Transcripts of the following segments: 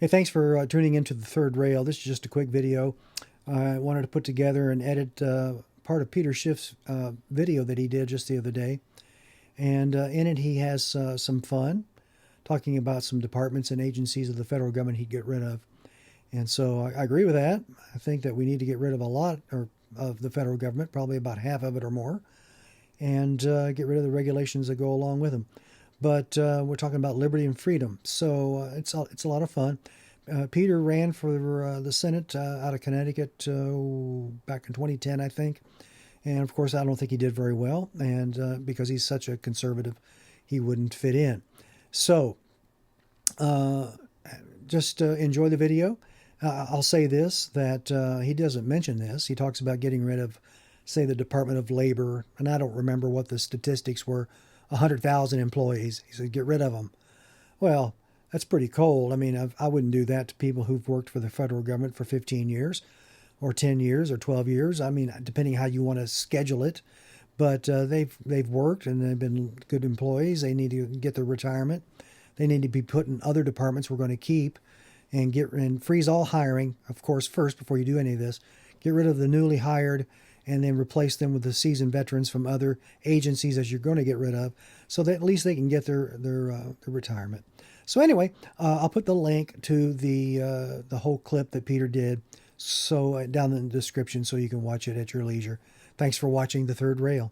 Hey, thanks for tuning into the third rail. This is just a quick video. I wanted to put together and edit part of Peter Schiff's video that he did just the other day. And in it, he has some fun talking about some departments and agencies of the federal government he'd get rid of. And so I agree with that. I think that we need to get rid of a lot of the federal government, probably about half of it or more, and get rid of the regulations that go along with them. But we're talking about liberty and freedom, so it's a lot of fun. Peter ran for the Senate out of Connecticut back in 2010, I think, and of course I don't think he did very well, and because he's such a conservative, he wouldn't fit in. So uh, just enjoy the video. I'll say this, that he doesn't mention this. He talks about getting rid of, say, the Department of Labor, and I don't remember what the statistics were, 100,000 employees. He said, get rid of them. Well, that's pretty cold. I mean, I wouldn't do that to people who've worked for the federal government for 15 years or 10 years or 12 years. I mean, depending how you want to schedule it. But they've worked and they've been good employees. They need to get their retirement. They need to be put in other departments we're going to keep and freeze all hiring, of course, first before you do any of this. Get rid of the newly hired and then replace them with the seasoned veterans from other agencies as you're going to get rid of, so that at least they can get their retirement. So anyway, I'll put the link to the whole clip that Peter did down in the description so you can watch it at your leisure. Thanks for watching The Third Rail.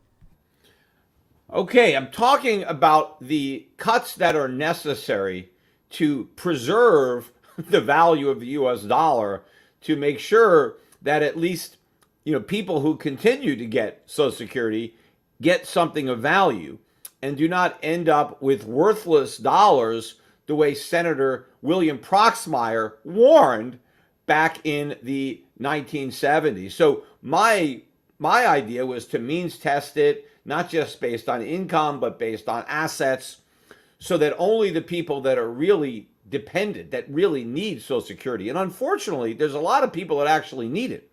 Okay, I'm talking about the cuts that are necessary to preserve the value of the US dollar, to make sure that at least people who continue to get Social Security get something of value and do not end up with worthless dollars the way Senator William Proxmire warned back in the 1970s. So my idea was to means test it, not just based on income, but based on assets, so that only the people that are really dependent, that really need Social Security, and unfortunately, there's a lot of people that actually need it.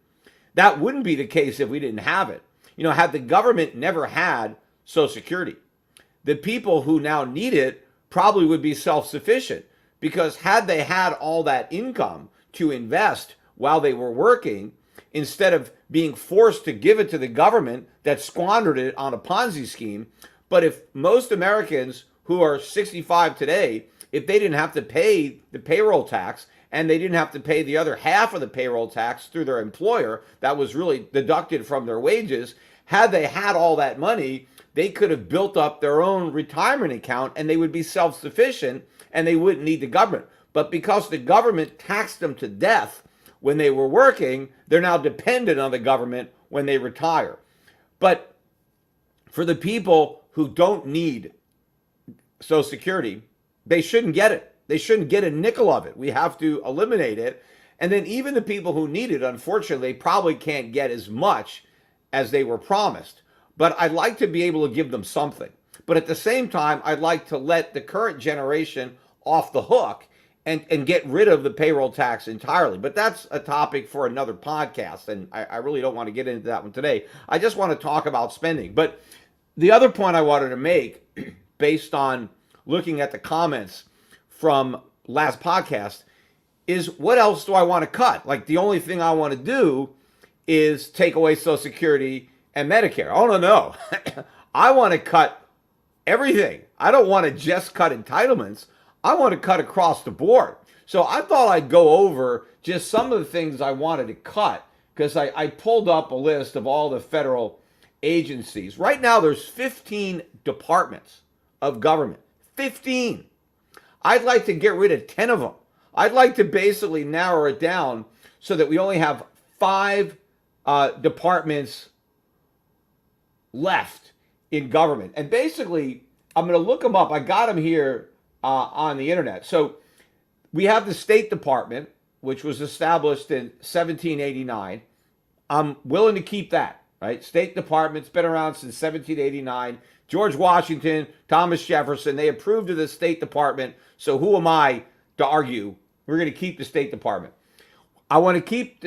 That wouldn't be the case if we didn't have it. Had the government never had Social Security, the people who now need it probably would be self-sufficient, because had they had all that income to invest while they were working, instead of being forced to give it to the government that squandered it on a Ponzi scheme. But if most Americans who are 65 today, if they didn't have to pay the payroll tax and they didn't have to pay the other half of the payroll tax through their employer that was really deducted from their wages, had they had all that money, they could have built up their own retirement account and they would be self-sufficient and they wouldn't need the government. But because the government taxed them to death when they were working, they're now dependent on the government when they retire. But for the people who don't need Social Security, they shouldn't get it. They shouldn't get a nickel of it. We have to eliminate it. And then even the people who need it, unfortunately, they probably can't get as much as they were promised. But I'd like to be able to give them something. But at the same time, I'd like to let the current generation off the hook and get rid of the payroll tax entirely. But that's a topic for another podcast, and I really don't want to get into that one today. I just want to talk about spending. But the other point I wanted to make, based on looking at the comments from last podcast, is what else do I want to cut? Like, the only thing I want to do is take away Social Security and Medicare. Oh, no. I want to cut everything. I don't want to just cut entitlements. I want to cut across the board. So I thought I'd go over just some of the things I wanted to cut, because I pulled up a list of all the federal agencies. Right now, there's 15 departments of government. 15. I'd like to get rid of 10 of them. I'd like to basically narrow it down so that we only have 5 departments left in government. And basically, I'm going to look them up. I got them here on the internet. So we have the State Department, which was established in 1789. I'm willing to keep that, right? State Department's been around since 1789. George Washington, Thomas Jefferson, they approved of the State Department. So who am I to argue? We're going to keep the State Department. I want to keep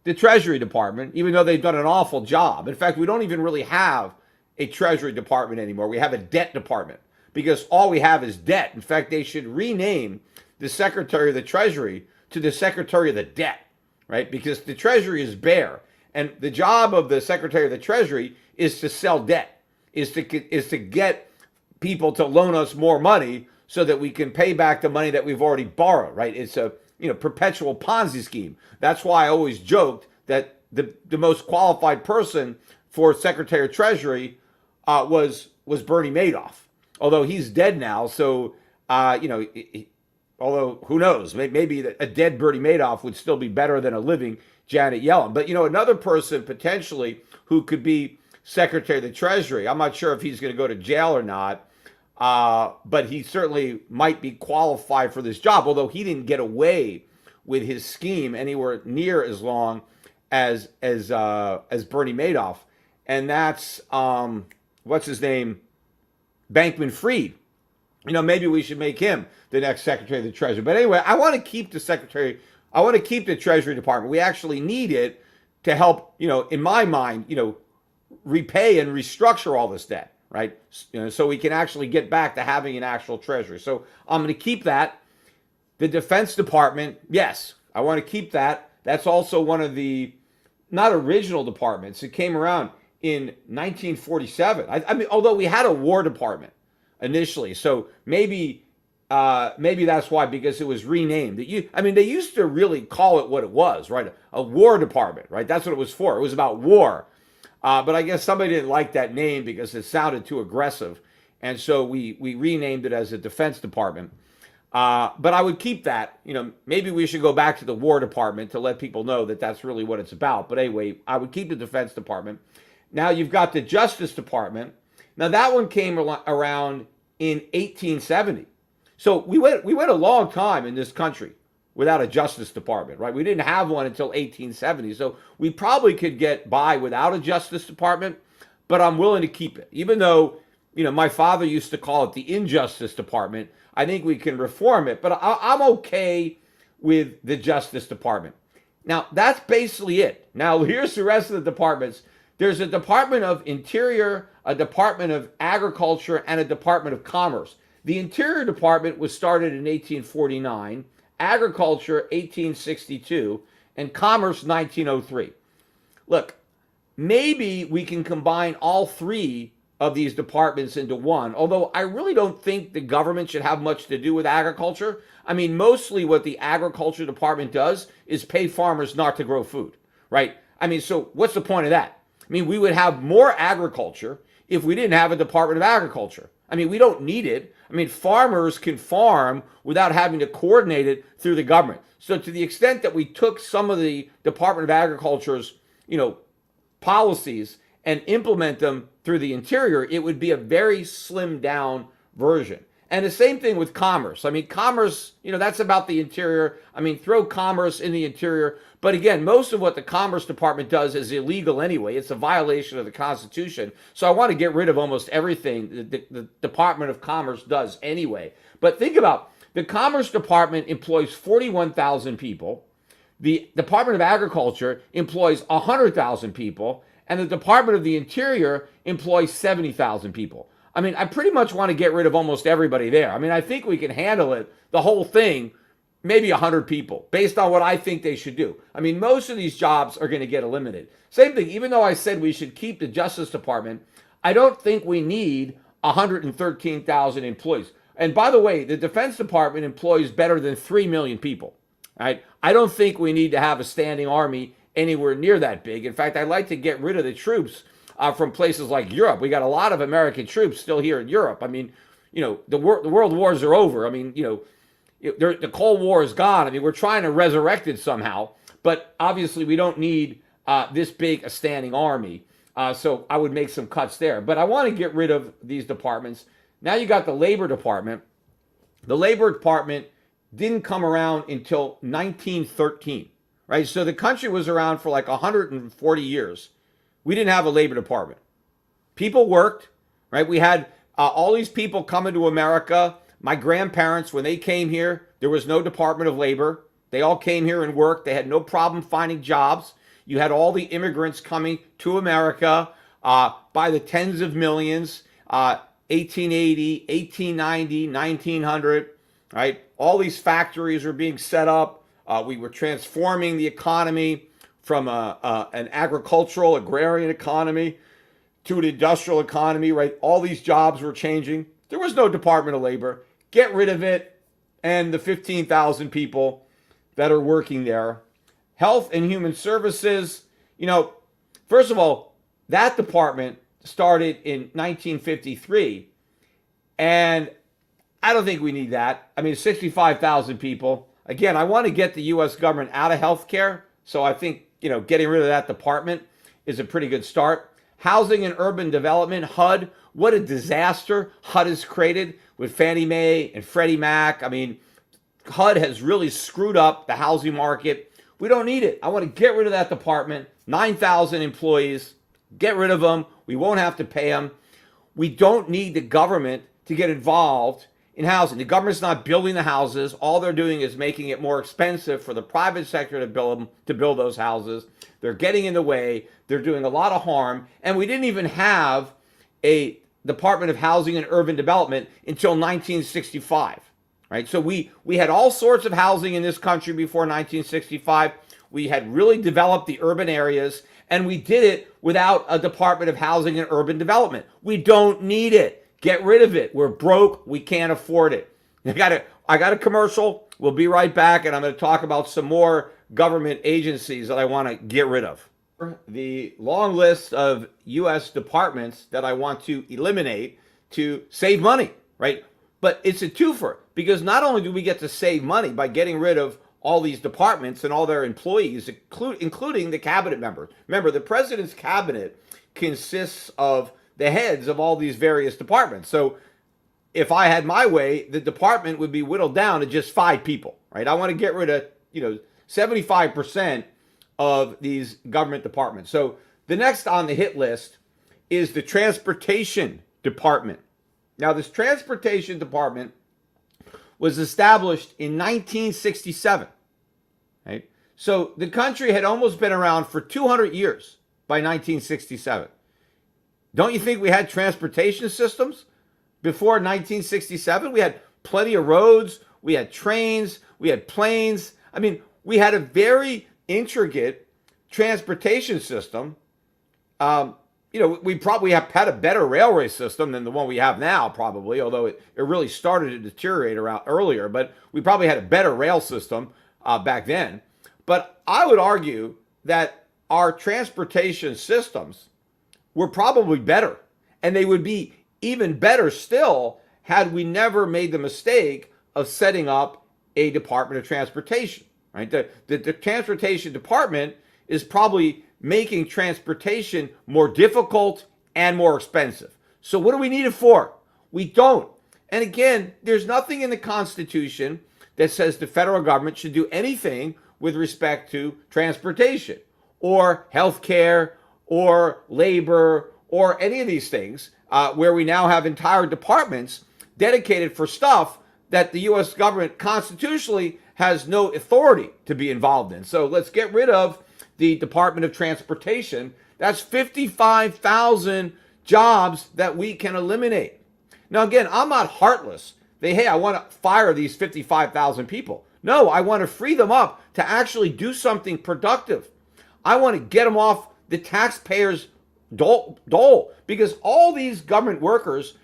the Treasury Department, even though they've done an awful job. In fact, we don't even really have a Treasury Department anymore. We have a debt department, because all we have is debt. In fact, they should rename the Secretary of the Treasury to the Secretary of the Debt, right? Because the Treasury is bare. And the job of the Secretary of the Treasury is to sell debt, is to get people to loan us more money so that we can pay back the money that we've already borrowed, right? It's a perpetual Ponzi scheme. That's why I always joked that the most qualified person for Secretary of Treasury was Bernie Madoff, although he's dead now. So although who knows, maybe a dead Bernie Madoff would still be better than a living Janet Yellen. But another person potentially who could be Secretary of the Treasury, I'm not sure if he's going to go to jail or not, but he certainly might be qualified for this job, although he didn't get away with his scheme anywhere near as long as Bernie Madoff. And that's what's his name, Bankman-Fried. Maybe we should make him the next Secretary of the Treasury. But anyway, I want to keep the Treasury Department. We actually need it to help, in my mind, repay and restructure all this debt, right? So we can actually get back to having an actual Treasury. So I'm going to keep that. The Defense Department, yes, I want to keep that. That's also one of the not original departments. It came around in 1947. I mean, although we had a War Department initially, so maybe that's why, because it was renamed. They used to really call it what it was, right? A War Department, right? That's what it was for. It was about war. But I guess somebody didn't like that name because it sounded too aggressive, and so we renamed it as a Defense Department. But I would keep that. Maybe we should go back to the War Department to let people know that that's really what it's about. But anyway, I would keep the Defense Department. Now you've got the Justice Department. Now that one came around in 1870. So we went a long time in this country without a Justice Department, right? We didn't have one until 1870. So we probably could get by without a Justice Department, but I'm willing to keep it. Even though, my father used to call it the Injustice Department, I think we can reform it, but I'm okay with the Justice Department. Now, that's basically it. Now, here's the rest of the departments. There's a Department of Interior, a Department of Agriculture, and a Department of Commerce. The Interior Department was started in 1849, Agriculture 1862, and Commerce 1903. Look, maybe we can combine all three of these departments into one, although I really don't think the government should have much to do with agriculture. Mostly what the Agriculture Department does is pay farmers not to grow food, right? So what's the point of that? We would have more agriculture if we didn't have a Department of Agriculture. We don't need it. Farmers can farm without having to coordinate it through the government. So to the extent that we took some of the Department of Agriculture's, policies and implement them through the Interior, it would be a very slimmed down version. And the same thing with Commerce. Commerce, that's about the Interior. Throw Commerce in the Interior. But again, most of what the Commerce Department does is illegal anyway. It's a violation of the Constitution. So I want to get rid of almost everything the Department of Commerce does anyway. But think about the Commerce Department employs 41,000 people. The Department of Agriculture employs 100,000 people. And the Department of the Interior employs 70,000 people. I pretty much want to get rid of almost everybody there. I think we can handle it, the whole thing, maybe 100 people, based on what I think they should do. Most of these jobs are going to get eliminated. Same thing, even though I said we should keep the Justice Department, I don't think we need 113,000 employees. And by the way, the Defense Department employs better than 3 million people. Right? I don't think we need to have a standing army anywhere near that big. In fact, I'd like to get rid of the troops from places like Europe. We got a lot of American troops still here in Europe. The world wars are over. The Cold War is gone. We're trying to resurrect it somehow. But obviously, we don't need this big a standing army. So I would make some cuts there. But I want to get rid of these departments. Now you got the Labor Department. The Labor Department didn't come around until 1913. Right? So the country was around for like 140 years. We didn't have a Labor Department. People worked, right? We had all these people coming to America. My grandparents, when they came here, there was no Department of Labor. They all came here and worked. They had no problem finding jobs. You had all the immigrants coming to America by the tens of millions, 1880, 1890, 1900. right? All these factories were being set up. We were transforming the economy from an agricultural, agrarian economy to an industrial economy, right? All these jobs were changing. There was no Department of Labor. Get rid of it, and the 15,000 people that are working there. Health and Human Services, first of all, that department started in 1953, and I don't think we need that. I mean, 65,000 people. Again, I want to get the U.S. government out of healthcare, so I think, getting rid of that department is a pretty good start. Housing and Urban Development, HUD, what a disaster HUD has created with Fannie Mae and Freddie Mac. I mean, HUD has really screwed up the housing market. We don't need it. I want to get rid of that department. 9,000 employees, get rid of them. We won't have to pay them. We don't need the government to get involved in housing. The government's not building the houses. All they're doing is making it more expensive for the private sector to build those houses. They're getting in the way. They're doing a lot of harm. And we didn't even have a Department of Housing and Urban Development until 1965, right? So we had all sorts of housing in this country before 1965. We had really developed the urban areas, and we did it without a Department of Housing and Urban Development. We don't need it. Get rid of it. We're broke. We can't afford it. I got a commercial. We'll be right back, and I'm going to talk about some more government agencies that I want to get rid of. The long list of U.S. departments that I want to eliminate to save money, right? But it's a twofer, because not only do we get to save money by getting rid of all these departments and all their employees, including the cabinet members. Remember, the president's cabinet consists of the heads of all these various departments. So if I had my way, the department would be whittled down to just 5 people, right? I want to get rid of, 75% of these government departments. So the next on the hit list is the Transportation Department. Now, this Transportation Department was established in 1967, right? So the country had almost been around for 200 years by 1967. Don't you think we had transportation systems before 1967? We had plenty of roads, we had trains, we had planes. I mean, we had a very intricate transportation system. We probably have had a better railway system than the one we have now, probably, although it really started to deteriorate around earlier, but we probably had a better rail system back then. But I would argue that our transportation systems were probably better, and they would be even better still had we never made the mistake of setting up a Department of Transportation, right? The Transportation Department is probably making transportation more difficult and more expensive. So what do we need it for? We don't. And again, there's nothing in the Constitution that says the federal government should do anything with respect to transportation or healthcare or labor or any of these things, where we now have entire departments dedicated for stuff that the U.S. government constitutionally has no authority to be involved in. So let's get rid of the Department of Transportation. That's 55,000 jobs that we can eliminate. Now, again, I'm not heartless. Hey, I want to fire these 55,000 people. No, I want to free them up to actually do something productive. I want to get them off the taxpayers' dole, because all these government workers,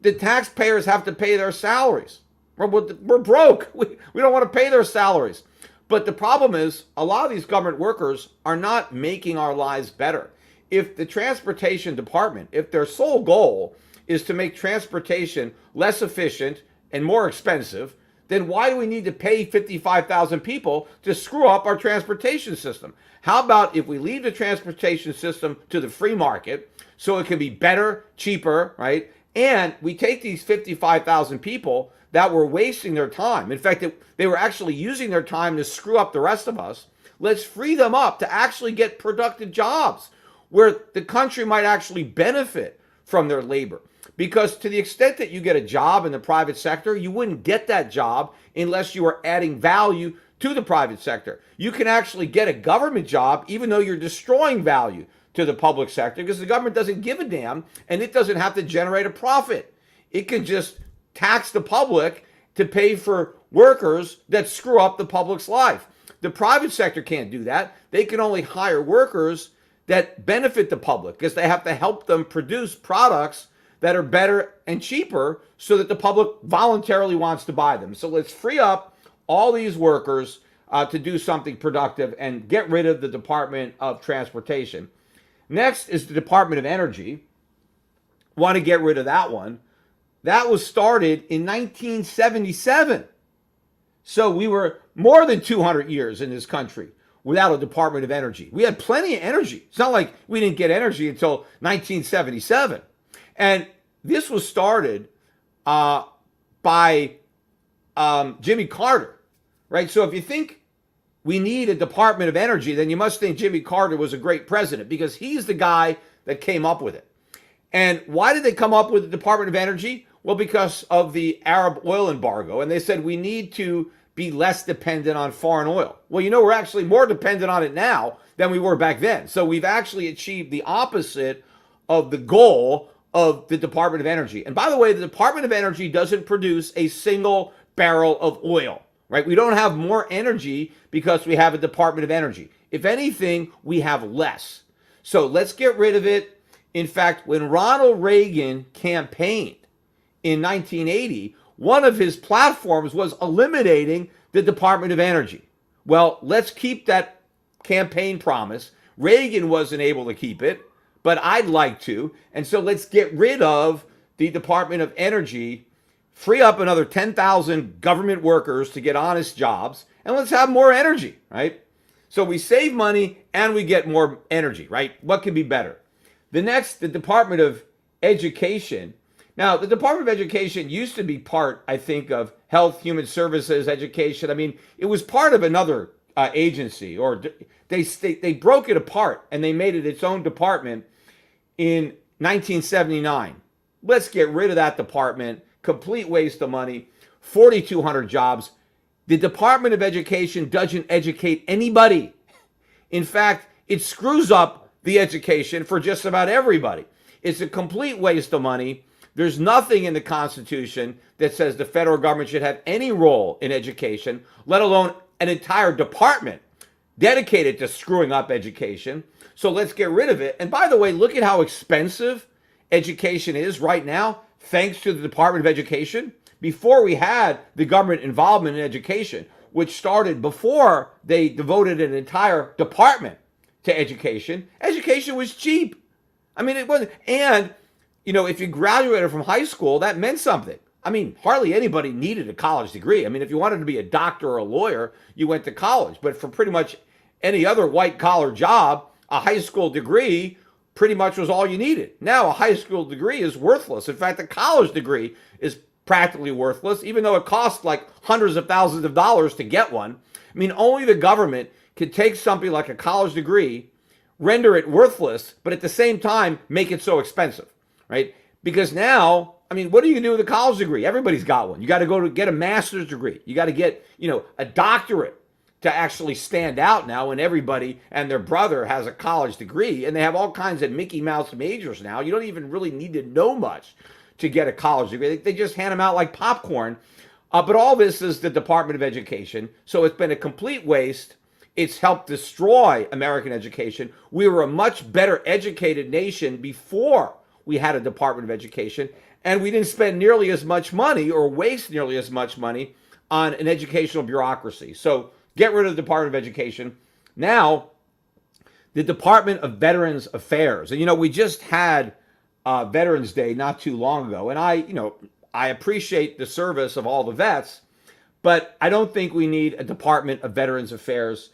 the taxpayers have to pay their salaries. We're broke. We don't want to pay their salaries. But the problem is, a lot of these government workers are not making our lives better. If the Transportation Department, if their sole goal is to make transportation less efficient and more expensive, then why do we need to pay 55,000 people to screw up our transportation system? How about if we leave the transportation system to the free market so it can be better, cheaper, right? And we take these 55,000 people that were wasting their time. In fact, they were actually using their time to screw up the rest of us. Let's free them up to actually get productive jobs where the country might actually benefit from their labor. Because to the extent that you get a job in the private sector, you wouldn't get that job unless you were adding value to the private sector. You can actually get a government job even though you're destroying value to the public sector, because the government doesn't give a damn and it doesn't have to generate a profit. It can just tax the public to pay for workers that screw up the public's life. The private sector can't do that. They can only hire workers that benefit the public because they have to help them produce products that are better and cheaper so that the public voluntarily wants to buy them. So let's free up all these workers to do something productive and get rid of the Department of Transportation. Next is the Department of Energy. Want to get rid of that one. That was started in 1977. So we were more than 200 years in this country without a Department of Energy. We had plenty of energy. It's not like we didn't get energy until 1977. And this was started by Jimmy Carter, right? So if you think we need a Department of Energy, then you must think Jimmy Carter was a great president because he's the guy that came up with it. And why did they come up with the Department of Energy? Well, because of the Arab oil embargo. And they said we need to be less dependent on foreign oil. Well, you know, we're actually more dependent on it now than we were back then. So we've actually achieved the opposite of the goal of the Department of Energy. And by the way, the Department of Energy doesn't produce a single barrel of oil, right? We don't have more energy because we have a Department of Energy. If anything, we have less. So let's get rid of it. In fact, when Ronald Reagan campaigned in 1980, one of his platforms was eliminating the Department of Energy. Well, let's keep that campaign promise. Reagan wasn't able to keep it, but I'd like to. And so let's get rid of the Department of Energy, free up another 10,000 government workers to get honest jobs, and let's have more energy, right? So we save money and we get more energy, right? What could be better? The next, the Department of Education. Now, the Department of Education used to be part, I think, of Health, Human Services, Education. I mean, it was part of another agency, or they broke it apart and they made it its own department in 1979. Let's get rid of that department. Complete waste of money. 4,200 jobs. The Department of Education doesn't educate anybody. In fact, it screws up the education for just about everybody. It's a complete waste of money. There's nothing in the Constitution that says the federal government should have any role in education, let alone an entire department dedicated to screwing up education. So let's get rid of it. And by the way, look at how expensive education is right now, thanks to the Department of Education. Before we had the government involvement in education, which started before they devoted an entire department to education, education was cheap. I mean, it wasn't. And you know, if you graduated from high school, that meant something. I mean, hardly anybody needed a college degree. I mean, if you wanted to be a doctor or a lawyer, you went to college. But for pretty much any other white-collar job, a high school degree pretty much was all you needed. Now, a high school degree is worthless. In fact, a college degree is practically worthless, even though it costs like hundreds of thousands of dollars to get one. I mean, only the government could take something like a college degree, render it worthless, but at the same time, make it so expensive. Right? Because now, I mean, what are you going to do with a college degree? Everybody's got one. You got to go to get a master's degree. You got to get, you know, a doctorate to actually stand out now when everybody and their brother has a college degree. And they have all kinds of Mickey Mouse majors now. You don't even really need to know much to get a college degree. They just hand them out like popcorn. But all this is the Department of Education. So it's been a complete waste. It's helped destroy American education. We were a much better educated nation before we had a Department of Education, and we didn't spend nearly as much money or waste nearly as much money on an educational bureaucracy. So get rid of the Department of Education. Now, the Department of Veterans Affairs. And, you know, we just had Veterans Day not too long ago, and I appreciate the service of all the vets, but I don't think we need a Department of Veterans Affairs.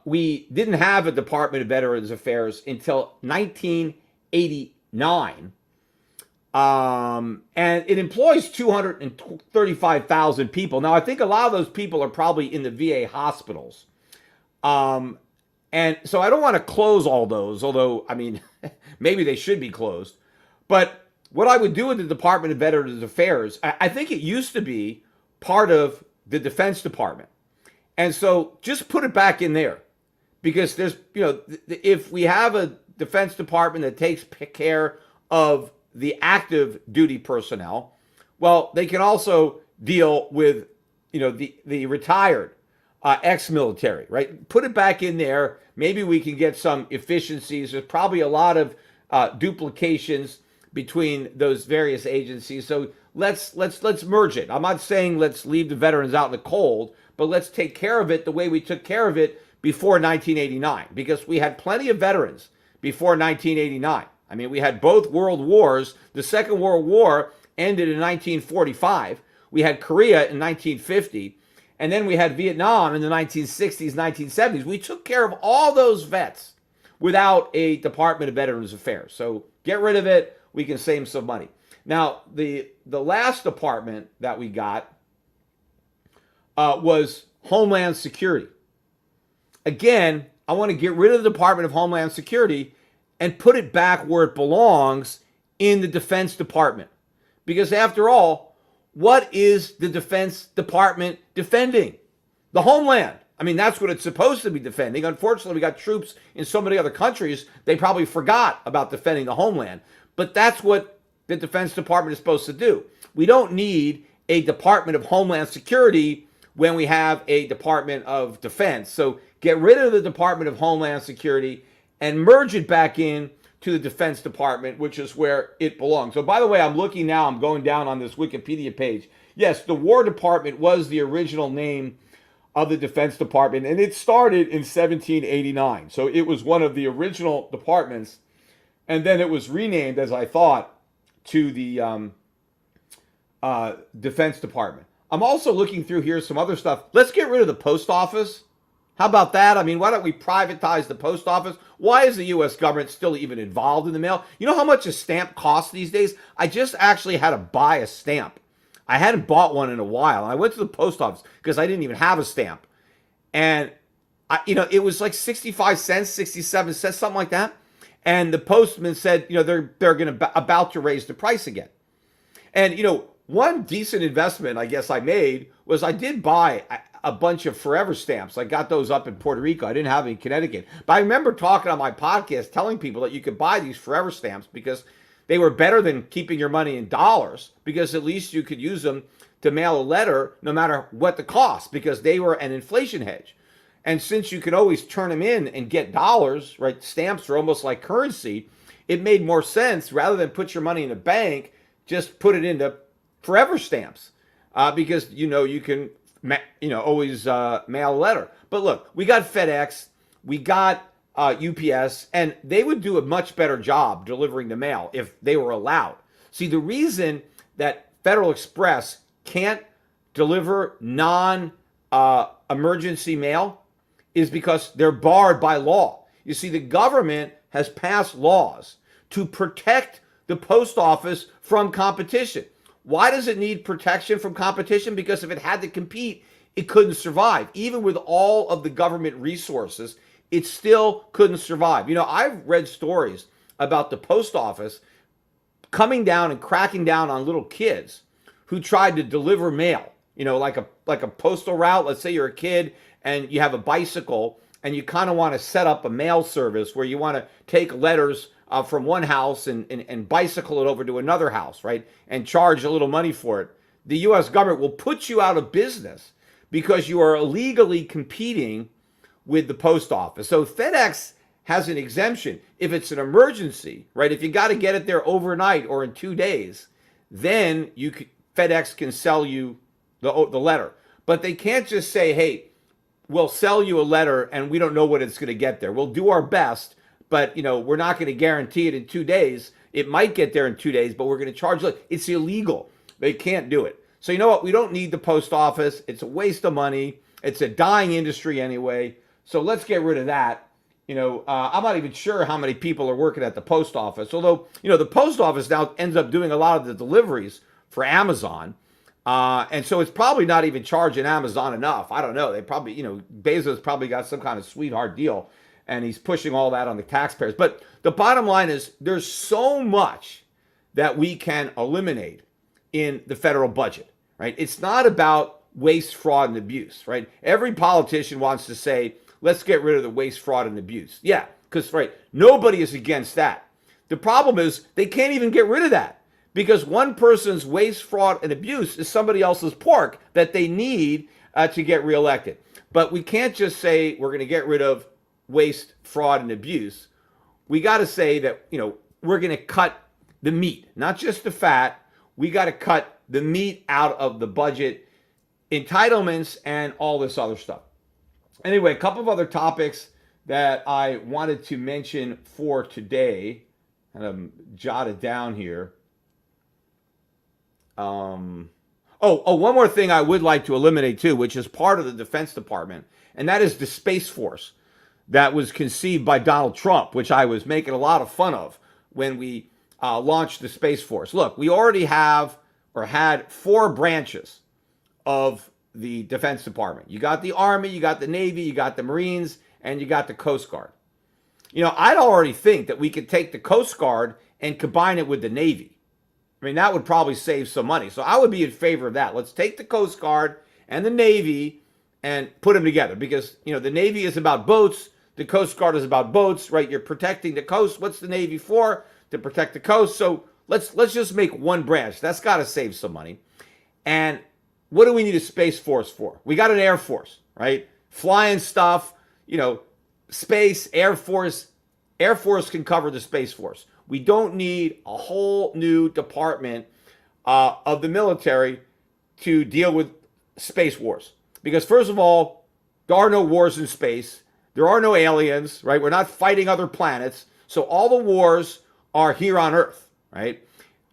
We didn't have a Department of Veterans Affairs until 1989. And it employs 235,000 people. Now, I think a lot of those people are probably in the VA hospitals. And so I don't want to close all those, although, I mean, maybe they should be closed. But what I would do with the Department of Veterans Affairs, I think it used to be part of the Defense Department. And so just put it back in there. Because there's, you know, if we have a Defense Department that takes care of the active duty personnel, well, they can also deal with, the retired ex-military, right? Put it back in there. Maybe we can get some efficiencies. There's probably a lot of duplications between those various agencies. So let's merge it. I'm not saying let's leave the veterans out in the cold, but let's take care of it the way we took care of it before 1989, because we had plenty of veterans before 1989. I mean, we had both world wars. The Second World War ended in 1945. We had Korea in 1950. And then we had Vietnam in the 1960s, 1970s. We took care of all those vets without a Department of Veterans Affairs. So get rid of it. We can save some money. Now, the last department that we got was Homeland Security. Again, I want to get rid of the Department of Homeland Security and put it back where it belongs, in the Defense Department. Because after all, what is the Defense Department defending? The homeland. I mean, that's what it's supposed to be defending. Unfortunately, we got troops in so many other countries, they probably forgot about defending the homeland. But that's what the Defense Department is supposed to do. We don't need a Department of Homeland Security when we have a Department of Defense. So get rid of the Department of Homeland Security and merge it back in to the Defense Department, which is where it belongs. So by the way, I'm looking now, I'm going down on this Wikipedia page. Yes, the War Department was the original name of the Defense Department, and it started in 1789. So it was one of the original departments, and then it was renamed, as I thought, to the Defense Department. I'm also looking through here some other stuff. Let's get rid of the post office. How about that? I mean, why don't we privatize the post office? Why is the U.S. government still even involved in the mail? You know how much a stamp costs these days? I just actually had to buy a stamp. I hadn't bought one in a while. I went to the post office because I didn't even have a stamp. And, it was like 65 cents, 67 cents, something like that. And the postman said, they're going to about to raise the price again. And, one decent investment I guess I made was I did buy a bunch of forever stamps. I got those up in Puerto Rico. I didn't have any in Connecticut. But I remember talking on my podcast, telling people that you could buy these forever stamps because they were better than keeping your money in dollars, because at least you could use them to mail a letter no matter what the cost, because they were an inflation hedge. And since you could always turn them in and get dollars, right? Stamps are almost like currency. It made more sense, rather than put your money in a bank, just put it into forever stamps, because you can always mail a letter. But look, we got FedEx, we got UPS, and they would do a much better job delivering the mail if they were allowed. See, the reason that Federal Express can't deliver non-emergency mail is because they're barred by law. You see, the government has passed laws to protect the post office from competition. Why does it need protection from competition? Because if it had to compete, it couldn't survive. Even with all of the government resources, it still couldn't survive. I've read stories about the post office coming down and cracking down on little kids who tried to deliver mail, like a postal route. Let's say you're a kid and you have a bicycle and you kind of want to set up a mail service where you want to take letters from one house and bicycle it over to another house, right? And charge a little money for it. The U.S. government will put you out of business because you are illegally competing with the post office. So FedEx has an exemption. If it's an emergency, right? If you got to get it there overnight or in 2 days, then FedEx can sell you the letter. But they can't just say, hey, we'll sell you a letter and we don't know when it's going to get there. We'll do our best, but we're not going to guarantee it in 2 days. It might get there in 2 days, but we're going to charge it. It's illegal. They can't do it. So you know what? We don't need the post office. It's a waste of money. It's a dying industry anyway. So let's get rid of that. I'm not even sure how many people are working at the post office. Although, the post office now ends up doing a lot of the deliveries for Amazon. And so it's probably not even charging Amazon enough. I don't know. They probably, Bezos probably got some kind of sweetheart deal and he's pushing all that on the taxpayers. But the bottom line is there's so much that we can eliminate in the federal budget, right? It's not about waste, fraud, and abuse, right? Every politician wants to say, let's get rid of the waste, fraud, and abuse. Yeah, because, right, nobody is against that. The problem is they can't even get rid of that because one person's waste, fraud, and abuse is somebody else's pork that they need to get reelected. But we can't just say we're going to get rid of waste, fraud, and abuse. We got to say that, we're going to cut the meat, not just the fat. We got to cut the meat out of the budget, entitlements, and all this other stuff. Anyway, a couple of other topics that I wanted to mention for today, and I'm jotted down here. One more thing I would like to eliminate too, which is part of the Defense Department, and that is the Space Force that was conceived by Donald Trump, which I was making a lot of fun of when we launched the Space Force. Look, we already have or had 4 branches of the Defense Department. You got the Army, you got the Navy, you got the Marines, and you got the Coast Guard. I'd already think that we could take the Coast Guard and combine it with the Navy. I mean, that would probably save some money. So I would be in favor of that. Let's take the Coast Guard and the Navy and put them together because, the Navy is about boats. The Coast Guard is about boats, right? You're protecting the coast. What's the Navy for? To protect the coast. So let's just make one branch. That's got to save some money. And what do we need a Space Force for? We got an Air Force, right? Flying stuff, space, Air Force. Air Force can cover the Space Force. We don't need a whole new department of the military to deal with space wars. Because first of all, there are no wars in space. There are no aliens, right? We're not fighting other planets. So all the wars are here on Earth, right?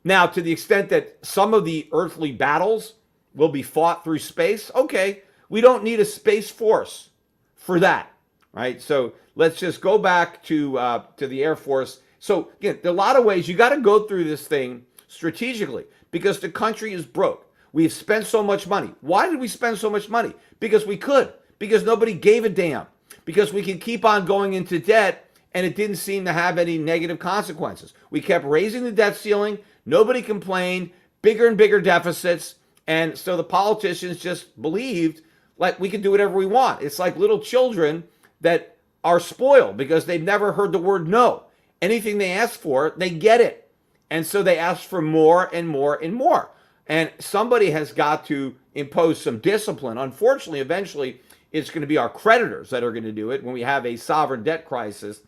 Now, to the extent that some of the earthly battles will be fought through space, okay, we don't need a Space Force for that, right? So let's just go back to the Air Force. So again, there are a lot of ways you got to go through this thing strategically because the country is broke. We've spent so much money. Why did we spend so much money? Because we could. Because nobody gave a damn. Because we can keep on going into debt and it didn't seem to have any negative consequences. We kept raising the debt ceiling. Nobody complained. Bigger and bigger deficits. And so the politicians just believed like we can do whatever we want. It's like little children that are spoiled because they've never heard the word no. Anything they ask for, they get it. And so they ask for more and more and more. And somebody has got to impose some discipline. Unfortunately, eventually, it's going to be our creditors that are going to do it when we have a sovereign debt crisis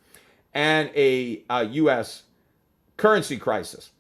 and a U.S. currency crisis.